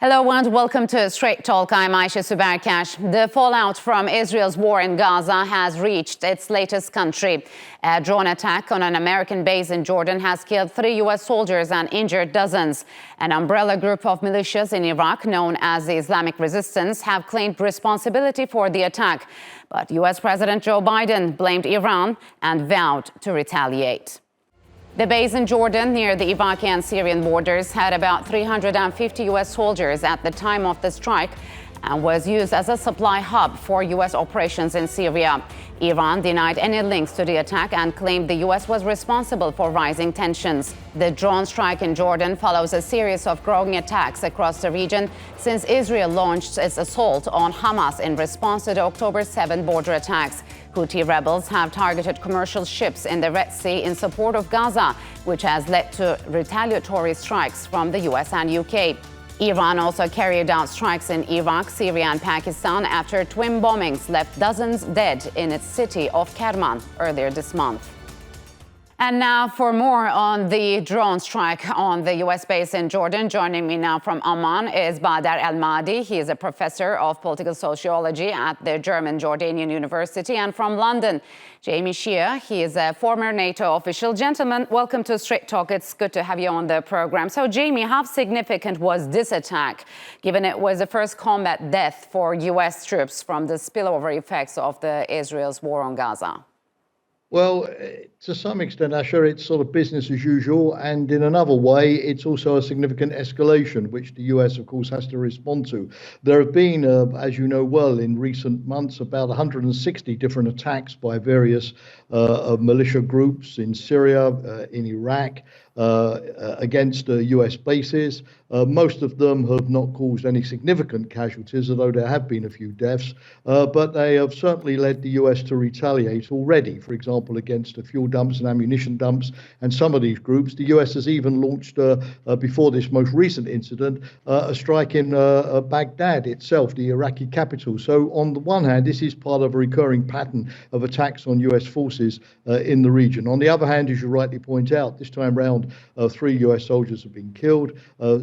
Hello and welcome to Straight Talk. I'm Aisha Subarkash. The fallout from Israel's war in Gaza has reached its latest country. A drone attack on an American base in Jordan has killed 3 U.S. soldiers and injured dozens. An umbrella group of militias in Iraq, known as the Islamic Resistance, have claimed responsibility for the attack. But U.S. President Joe Biden blamed Iran and vowed to retaliate. The base in Jordan, near the Iraqi and Syrian borders, had about 350 U.S. soldiers at the time of the strike and was used as a supply hub for U.S. operations in Syria. Iran denied any links to the attack and claimed the U.S. was responsible for rising tensions. The drone strike in Jordan follows a series of growing attacks across the region since Israel launched its assault on Hamas in response to the October 7 border attacks. Houthi rebels have targeted commercial ships in the Red Sea in support of Gaza, which has led to retaliatory strikes from the U.S. and U.K. Iran also carried out strikes in Iraq, Syria and Pakistan after twin bombings left dozens dead in its city of Kerman earlier this month. And now for more on the drone strike on the U.S. base in Jordan. Joining me now from Amman is Badr El-Mahdi. He is a professor of political sociology at the German Jordanian University. And from London, Jamie Shia. He is a former NATO official. Gentlemen, welcome to Straight Talk. It's good to have you on the program. So, Jamie, how significant was this attack, given it was the first combat death for U.S. troops from the spillover effects of Israel's war on Gaza? Well, to some extent, Asher, it's sort of business as usual. And in another way, it's also a significant escalation, which the US, of course, has to respond to. There have been, as you know well, in recent months, about 160 different attacks by various militia groups in Syria, in Iraq, against US bases. Most of them have not caused any significant casualties, although there have been a few deaths. But they have certainly led the US to retaliate already, for example, against the fuel dumps and ammunition dumps and some of these groups. The US has even launched, before this most recent incident, a strike in Baghdad itself, the Iraqi capital. So on the one hand, this is part of a recurring pattern of attacks on US forces in the region. On the other hand, as you rightly point out, this time round, 3 US soldiers have been killed,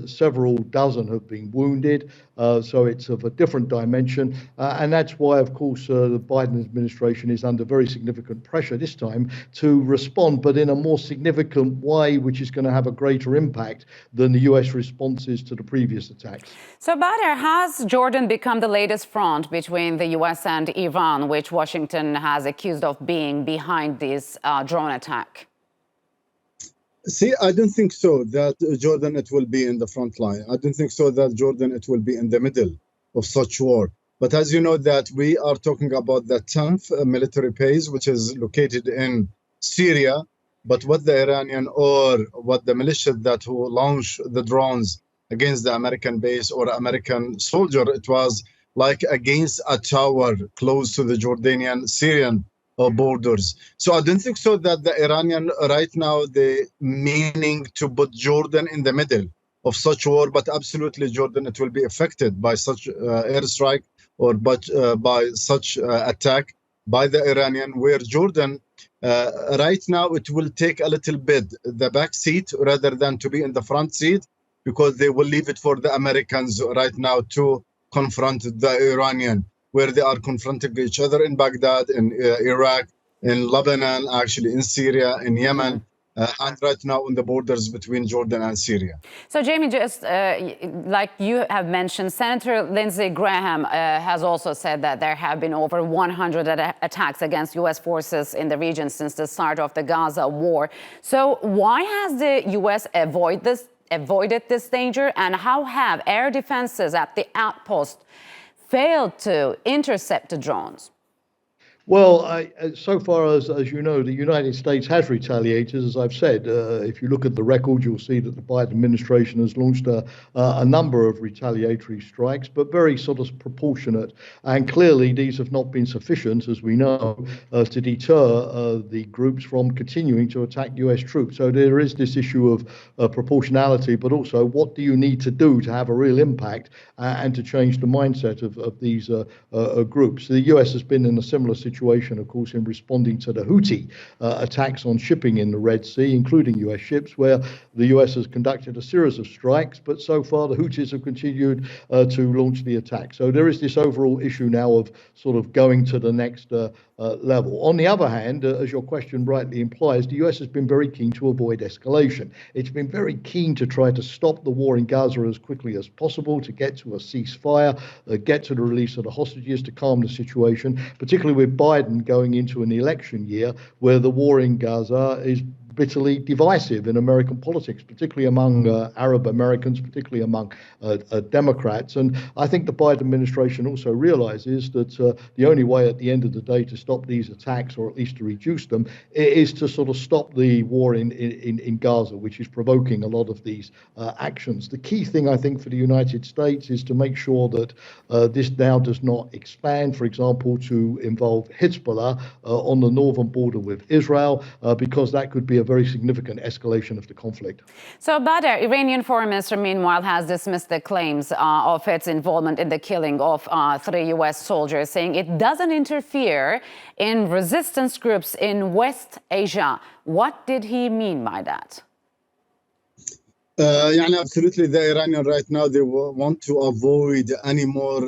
several dozen have been wounded, so it's of a different dimension. And that's why, of course, the Biden administration is under very significant pressure this time to respond, but in a more significant way, which is going to have a greater impact than the US responses to the previous attacks. So, Badr, has Jordan become the latest front between the US and Iran, which Washington has accused of being behind this drone attack? See, I don't think so that Jordan, it will be in the front line. I don't think so that Jordan, it will be in the middle of such war. But as you know that we are talking about the 10th military base, which is located in Syria. But what the Iranian or what the militia that who launched the drones against the American base or American soldier, it was like against a tower close to the Jordanian Syrian borders. So I don't think so that the Iranian right now, the meaning to put Jordan in the middle of such war, but absolutely Jordan, it will be affected by such airstrike or by such attack by the Iranian, where Jordan right now, it will take a little bit the back seat rather than to be in the front seat, because they will leave it for the Americans right now to confront the Iranian, where they are confronting each other in Baghdad, in Iraq, in Lebanon, actually in Syria, in Yemen, and right now on the borders between Jordan and Syria. So, Jamie, just like you have mentioned, Senator Lindsey Graham has also said that there have been over 100 attacks against U.S. forces in the region since the start of the Gaza war. So why has the U.S. avoided this danger, and how have air defenses at the outpost failed to intercept the drones? Well, so far as you know, the United States has retaliated, as I've said. If you look at the record, you'll see that the Biden administration has launched a number of retaliatory strikes, but very sort of proportionate. And clearly, these have not been sufficient, as we know, to deter the groups from continuing to attack U.S. troops. So there is this issue of proportionality, but also what do you need to do to have a real impact and to change the mindset of these groups. The U.S. has been in a similar situation situation, of course, in responding to the Houthi attacks on shipping in the Red Sea, including US ships, where the US has conducted a series of strikes, but so far the Houthis have continued to launch the attack. So there is this overall issue now of sort of going to the next level. On the other hand, as your question rightly implies, the US has been very keen to avoid escalation. It's been very keen to try to stop the war in Gaza as quickly as possible, to get to a ceasefire, get to the release of the hostages, to calm the situation, particularly with Biden going into an election year where the war in Gaza is bitterly divisive in American politics, particularly among Arab Americans, particularly among Democrats. And I think the Biden administration also realizes that the only way at the end of the day to stop these attacks, or at least to reduce them, is to sort of stop the war in Gaza, which is provoking a lot of these actions. The key thing, I think, for the United States is to make sure that this now does not expand, for example, to involve Hezbollah on the northern border with Israel, because that could be a very significant escalation of the conflict. So, Badr, Iranian Foreign Minister, meanwhile, has dismissed the claims of its involvement in the killing of 3 U.S. soldiers, saying it doesn't interfere in resistance groups in West Asia. What did he mean by that? Absolutely, the Iranian right now, they want to avoid any more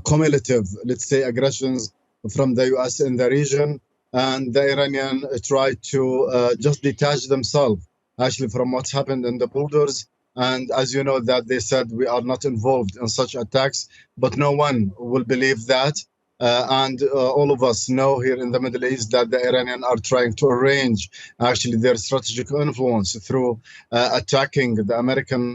cumulative, let's say, aggressions from the U.S. in the region. And the Iranian tried to just detach themselves actually from what's happened in the borders. And as you know, that they said we are not involved in such attacks, but no one will believe that. And all of us know here in the Middle East that the Iranians are trying to arrange actually their strategic influence through attacking the American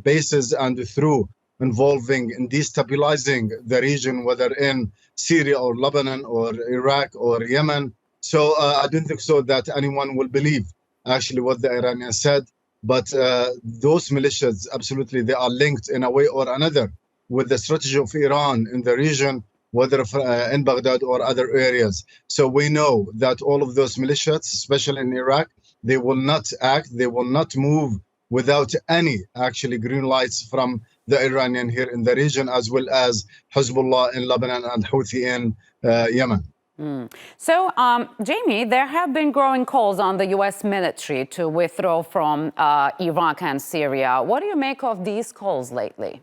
bases and through involving and destabilizing the region, whether in Syria or Lebanon or Iraq or Yemen. So I don't think so that anyone will believe actually what the Iranians said. But those militias, absolutely, they are linked in a way or another with the strategy of Iran in the region, whether in Baghdad or other areas. So we know that all of those militias, especially in Iraq, they will not act, they will not move without any actually green lights from the Iranian here in the region, as well as Hezbollah in Lebanon and Houthi in Yemen. So, Jamie, there have been growing calls on the U.S. military to withdraw from Iraq and Syria. What do you make of these calls lately?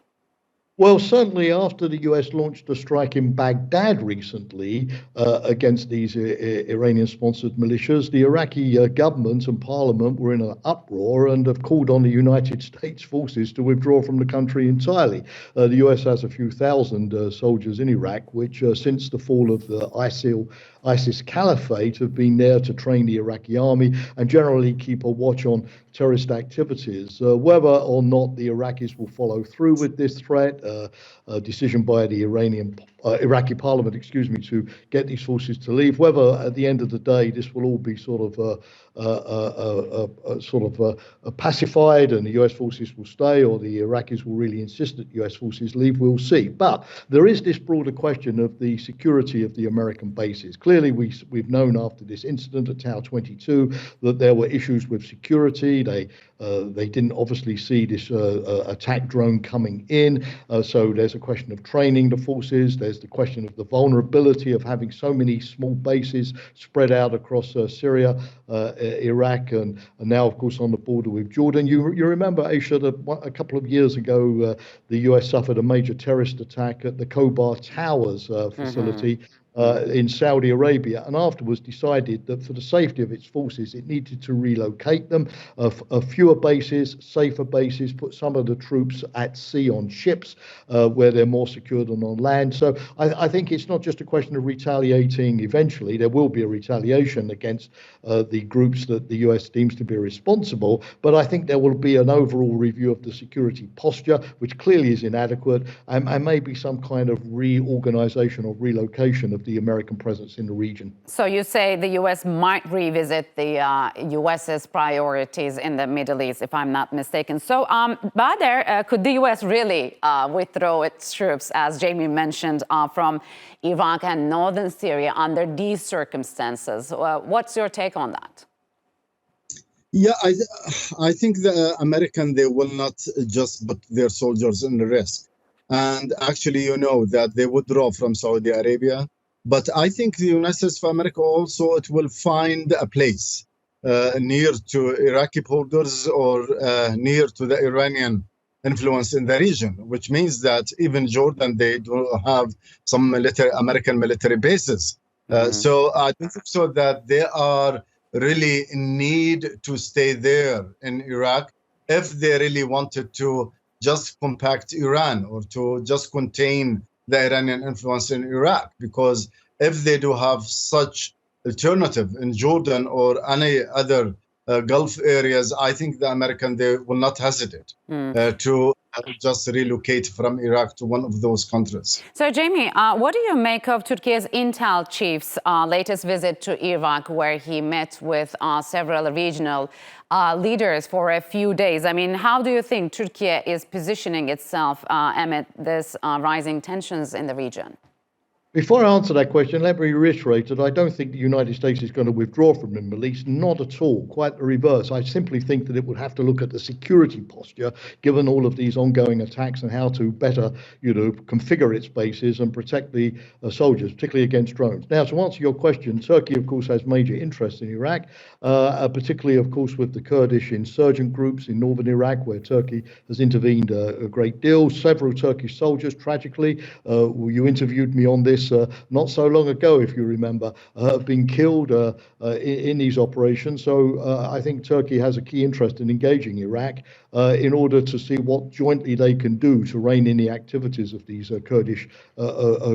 Well, certainly after the US launched a strike in Baghdad recently against these Iranian-sponsored militias, the Iraqi government and parliament were in an uproar and have called on the United States forces to withdraw from the country entirely. The US has a few thousand soldiers in Iraq, which since the fall of the ISIS caliphate have been there to train the Iraqi army and generally keep a watch on terrorist activities. Whether or not the Iraqis will follow through with this threat, a decision by the Iraqi parliament, to get these forces to leave. Whether at the end of the day this will all be pacified and the US forces will stay, or the Iraqis will really insist that US forces leave, we'll see. But there is this broader question of the security of the American bases. Clearly, we've known after this incident at Tower 22 that there were issues with security. They didn't obviously see this attack drone coming in. So there's a question of training the forces. There's the question of the vulnerability of having so many small bases spread out across Syria, Iraq, and now, of course, on the border with Jordan. You remember, Aisha, that a couple of years ago, the US suffered a major terrorist attack at the Khobar Towers facility. In Saudi Arabia, and afterwards decided that for the safety of its forces, it needed to relocate them, fewer bases, safer bases, put some of the troops at sea on ships where they're more secure than on land. So I think it's not just a question of retaliating. Eventually, there will be a retaliation against the groups that the US deems to be responsible, but I think there will be an overall review of the security posture, which clearly is inadequate, and maybe some kind of reorganization or relocation of the American presence in the region. So you say the U.S. might revisit the U.S.'s priorities in the Middle East, if I'm not mistaken. So, Badr, could the U.S. really withdraw its troops, as Jamie mentioned, from Iraq and northern Syria under these circumstances? What's your take on that? Yeah, I think the American, they will not just put their soldiers in the risk. And actually, you know that they withdraw from Saudi Arabia. But I think the United States of America also, it will find a place near to Iraqi borders or near to the Iranian influence in the region, which means that even Jordan, they do have some American military bases. So I don't think so that they are really in need to stay there in Iraq if they really wanted to just compact Iran or to just contain the Iranian influence in Iraq. Because if they do have such alternative in Jordan or any other Gulf areas, I think the American, they will not hesitate to just relocate from Iraq to one of those countries. So, Jamie, what do you make of Turkey's intel chief's latest visit to Iraq, where he met with several regional leaders for a few days? I mean, how do you think Turkey is positioning itself amid this rising tensions in the region? Before I answer that question, let me reiterate that I don't think the United States is going to withdraw from the Middle East, not at all, quite the reverse. I simply think that it would have to look at the security posture, given all of these ongoing attacks, and how to better, configure its bases and protect the soldiers, particularly against drones. Now, to answer your question, Turkey, of course, has major interest in Iraq, particularly, of course, with the Kurdish insurgent groups in northern Iraq, where Turkey has intervened a great deal. Several Turkish soldiers, tragically, you interviewed me on this not so long ago, if you remember, have been killed in these operations. So I think Turkey has a key interest in engaging Iraq in order to see what jointly they can do to rein in the activities of these Kurdish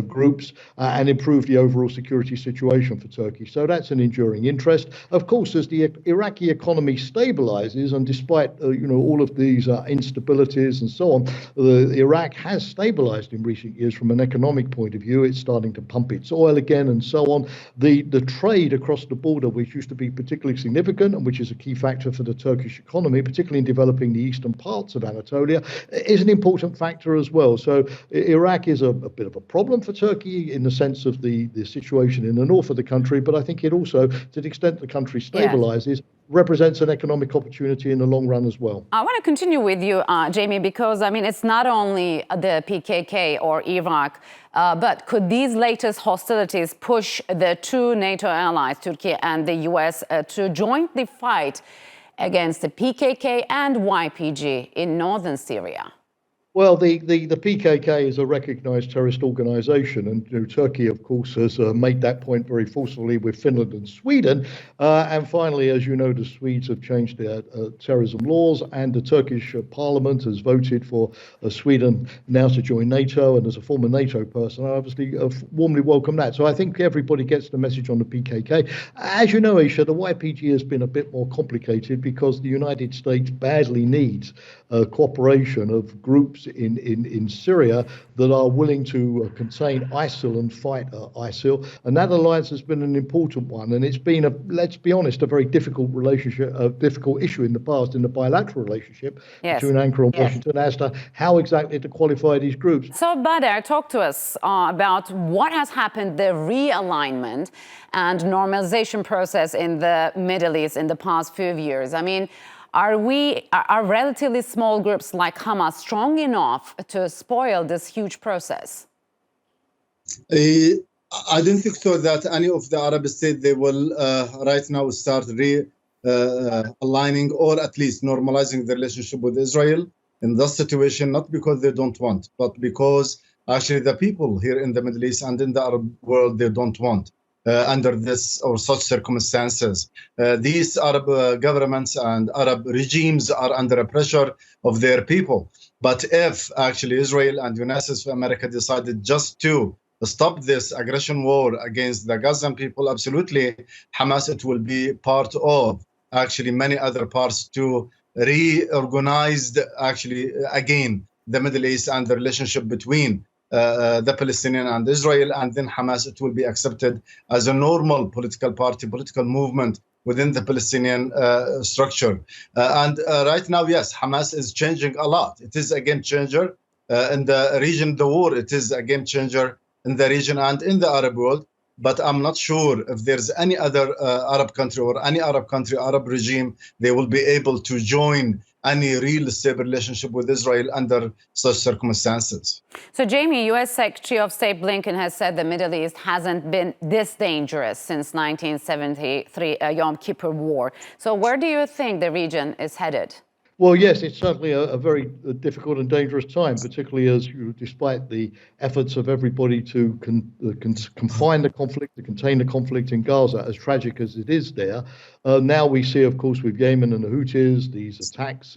groups and improve the overall security situation for Turkey. So that's an enduring interest. Of course, as the Iraqi economy stabilizes, and despite all of these instabilities and so on, Iraq has stabilized in recent years from an economic point of view. It's starting to pump its oil again and so on. The trade across the border, which used to be particularly significant and which is a key factor for the Turkish economy, particularly in developing the eastern parts of Anatolia, is an important factor as well. So Iraq is a bit of a problem for Turkey in the sense of the situation in the north of the country, but I think it also, to the extent the country stabilizes, represents an economic opportunity in the long run as well. I want to continue with you, Jamie, because, I mean, it's not only the PKK or Iraq, but could these latest hostilities push the two NATO allies, Turkey and the US, to jointly fight against the PKK and YPG in northern Syria? Well, the PKK is a recognized terrorist organization, and Turkey, of course, has made that point very forcefully with Finland and Sweden. And finally, as you know, the Swedes have changed their terrorism laws, and the Turkish parliament has voted for Sweden now to join NATO. And as a former NATO person, I obviously warmly welcome that. So I think everybody gets the message on the PKK. As you know, Aisha, the YPG has been a bit more complicated because the United States badly needs cooperation of groups in Syria that are willing to contain ISIL and fight ISIL, and that alliance has been an important one. And it's been, let's be honest, a very difficult relationship, a difficult issue in the past in the bilateral relationship between Ankara and Washington as to how exactly to qualify these groups. So, Badr, talk to us about what has happened, the realignment and normalization process in the Middle East in the past few years. I mean, are relatively small groups like Hamas strong enough to spoil this huge process? I don't think so that any of the Arab states, they will right now start aligning or at least normalizing the relationship with Israel in this situation, not because they don't want, but because actually the people here in the Middle East and in the Arab world, they don't want. Under this or such circumstances, these Arab governments and Arab regimes are under a pressure of their people. But if actually Israel and the United States of America decided just to stop this aggression war against the Gazan people, absolutely, Hamas, it will be part of actually many other parts to reorganize actually again the Middle East and the relationship between the Palestinian and Israel, and then Hamas, it will be accepted as a normal political party, political movement within the Palestinian structure. And right now, yes, Hamas is changing a lot. It is a game changer in the region, the war. It is a game changer in the region and in the Arab world. But I'm not sure if there's any other Arab country or any Arab country, Arab regime, they will be able to join any real stable relationship with Israel under such circumstances. So, Jamie, U.S. Secretary of State Blinken has said the Middle East hasn't been this dangerous since 1973, Yom Kippur War. So where do you think the region is headed? Well, yes, it's certainly a very difficult and dangerous time, particularly as despite the efforts of everybody to confine the conflict, to contain the conflict in Gaza, as tragic as it is there. Now we see, of course, with Yemen and the Houthis, these attacks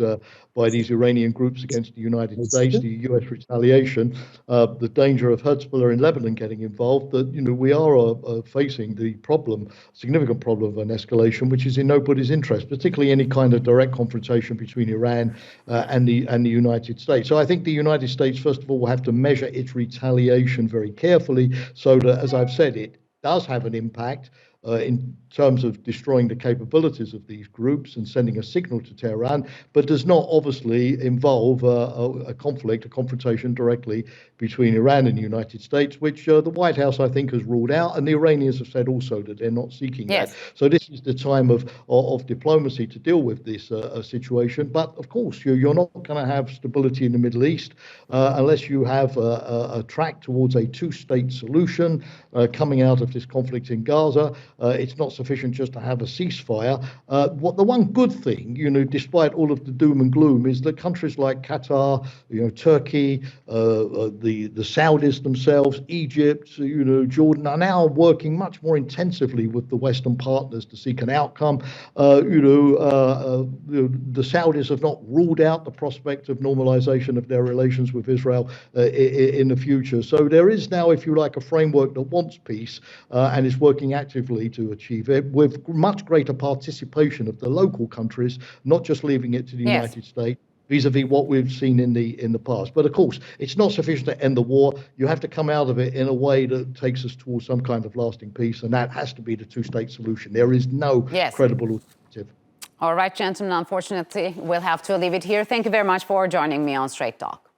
by these Iranian groups against the United States, the U.S. retaliation, the danger of Hezbollah in Lebanon getting involved, that, we are facing the significant problem of an escalation, which is in nobody's interest, particularly any kind of direct confrontation between Iran and the United States. So I think the United States, first of all, will have to measure its retaliation very carefully so that, as I've said, it does have an impact in terms of destroying the capabilities of these groups and sending a signal to Tehran, but does not obviously involve a confrontation directly between Iran and the United States, which the White House, I think, has ruled out, and the Iranians have said also that they're not seeking that. So this is the time of diplomacy to deal with this situation. But of course, you're not going to have stability in the Middle East unless you have a track towards a two-state solution coming out of this conflict in Gaza. It's not sufficient just to have a ceasefire. The one good thing, despite all of the doom and gloom, is that countries like Qatar, Turkey, the Saudis themselves, Egypt, Jordan are now working much more intensively with the Western partners to seek an outcome. The Saudis have not ruled out the prospect of normalization of their relations with Israel in the future. So there is now, if you like, a framework that wants peace and is working actively to achieve it with much greater participation of the local countries, not just leaving it to the United States, vis-a-vis what we've seen in the past. But of course, it's not sufficient to end the war. You have to come out of it in a way that takes us towards some kind of lasting peace, and that has to be the two-state solution. There is no credible alternative. All right, gentlemen, unfortunately, we'll have to leave it here. Thank you very much for joining me on Straight Talk.